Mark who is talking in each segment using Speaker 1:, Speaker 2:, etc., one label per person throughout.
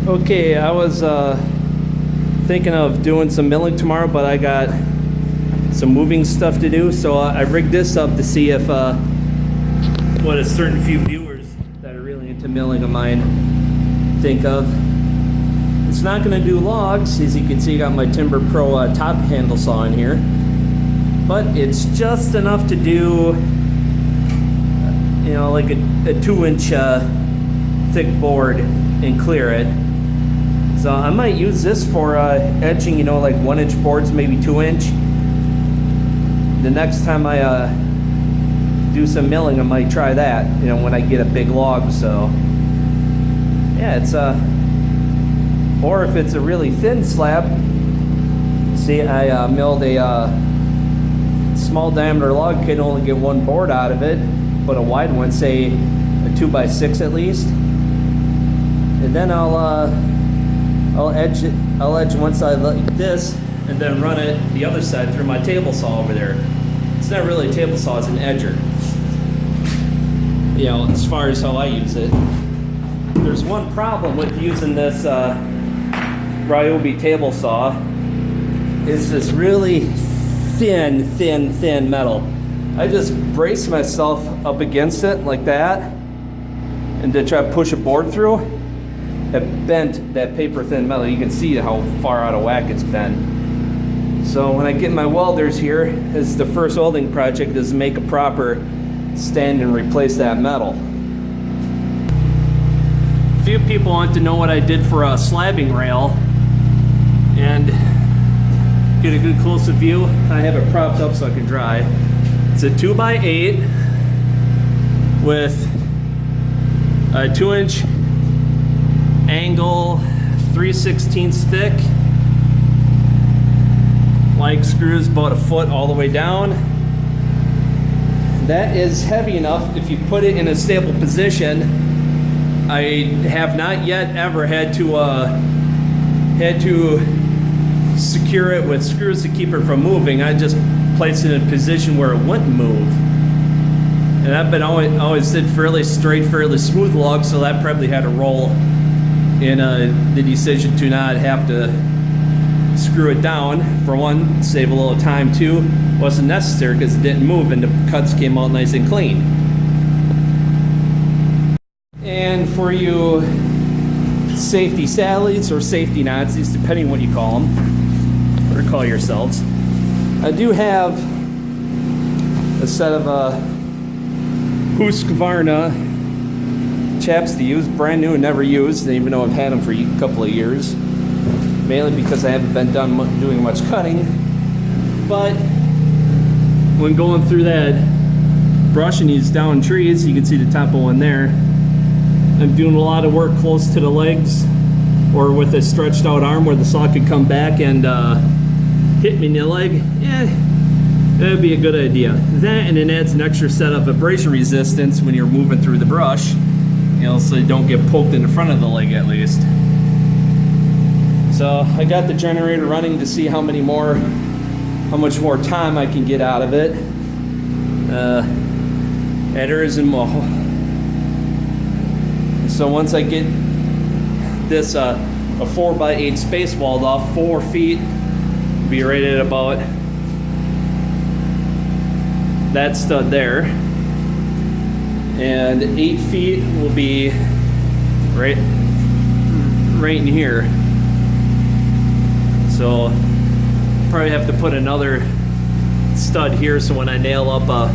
Speaker 1: Okay, I was thinking of doing some milling tomorrow, but I got some moving stuff to do, so I rigged this up to see if what a certain few viewers that are really into milling of mine think of. It's not going to do logs. As you can see, I got my Timber Pro top handle saw in here, but it's just enough to do, you know, like a 2-inch thick board and clear it. So I might use this for edging, you know, like 1-inch boards, maybe 2-inch. The next time I do some milling, I might try that, you know, when I get a big log. So yeah, it's or if it's a really thin slab. See, I milled a small diameter log, can only get one board out of it, but a wide one, say a 2x6 at least. And then I'll edge it. I'll edge one side like this, and then run it the other side through my table saw over there. It's not really a table saw; it's an edger. You know, as far as how I use it. There's one problem with using this Ryobi table saw. Is this really thin metal. I just brace myself up against it like that, and to try to push a board through. It bent that paper thin metal. You can see how far out of whack it's been. So when I get my welders here, this is the first welding project, is to make a proper stand and replace that metal. A few people want to know what I did for a slabbing rail, and get a good close-up view. I have it propped up so I can dry. It's a 2x8 with a 2-inch angle, 3/16 thick, like screws about a foot all the way down. That is heavy enough if you put it in a stable position. I have not yet ever had to secure it with screws to keep it from moving. I just placed it in a position where it wouldn't move. And I've been always did fairly straight, fairly smooth logs, so that probably had a role in the decision to not have to screw it down. For one, save a little time. Two, wasn't necessary because it didn't move and the cuts came out nice and clean. And for you safety Sallies or safety Nazis, depending on what you call them or call yourselves, I do have a set of Husqvarna chaps to use, brand new and never used, even though I've had them for a couple of years, mainly because I haven't been doing much cutting. But when going through that brush and these down trees, you can see the top of one there. I'm doing a lot of work close to the legs or with a stretched out arm where the saw could come back and hit me in the leg. That would be a good idea. That, and it adds an extra set of abrasion resistance when you're moving through the brush, you know, so you don't get poked in the front of the leg at least. So I got the generator running to see how much more time I can get out of it. Headers and more. So once I get this a 4x8 space walled off, 4 feet, be right at about that stud there, and 8 feet will be right in here. So probably have to put another stud here, so when I nail up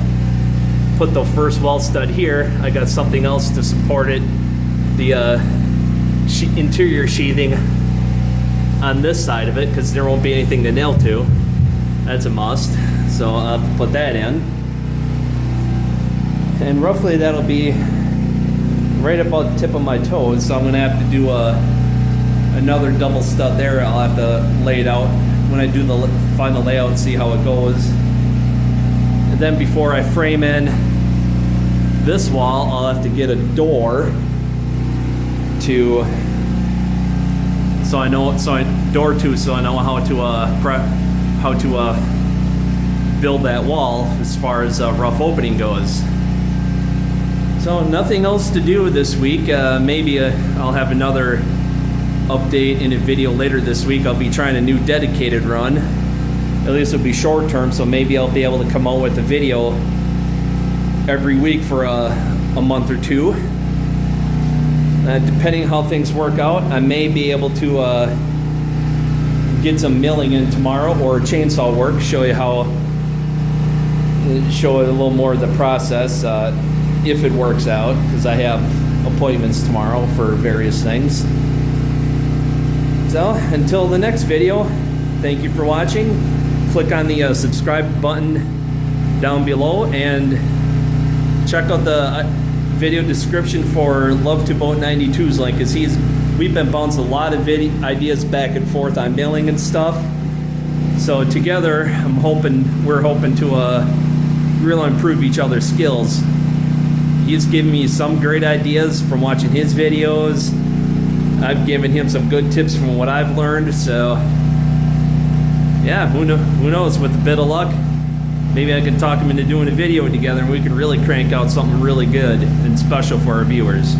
Speaker 1: put the first wall stud here, I got something else to support it, the interior sheathing on this side of it, because there won't be anything to nail to. That's a must, so I'll have to put that in. And roughly that'll be right about the tip of my toes, so I'm going to have to do another double stud there. I'll have to lay it out when I do the final layout and see how it goes. And then before I frame in this wall, I'll have to get a door to, so I know how to build that wall as far as rough opening goes. So nothing else to do this week. Maybe I'll have another update in a video later this week. I'll be trying a new dedicated run. At least it'll be short term, so maybe I'll be able to come out with a video every week for a month or two. Depending how things work out, I may be able to get some milling in tomorrow or chainsaw work, show you a little more of the process if it works out, because I have appointments tomorrow for various things. So until the next video, thank you for watching. Click on the subscribe button down below and check out the video description for Love to Boat 92's link, because we've been bouncing a lot of ideas back and forth on milling and stuff. So together, we're hoping to really improve each other's skills. He's given me some great ideas from watching his videos. I've given him some good tips from what I've learned. So yeah, who knows, with a bit of luck, maybe I can talk him into doing a video together and we can really crank out something really good and special for our viewers.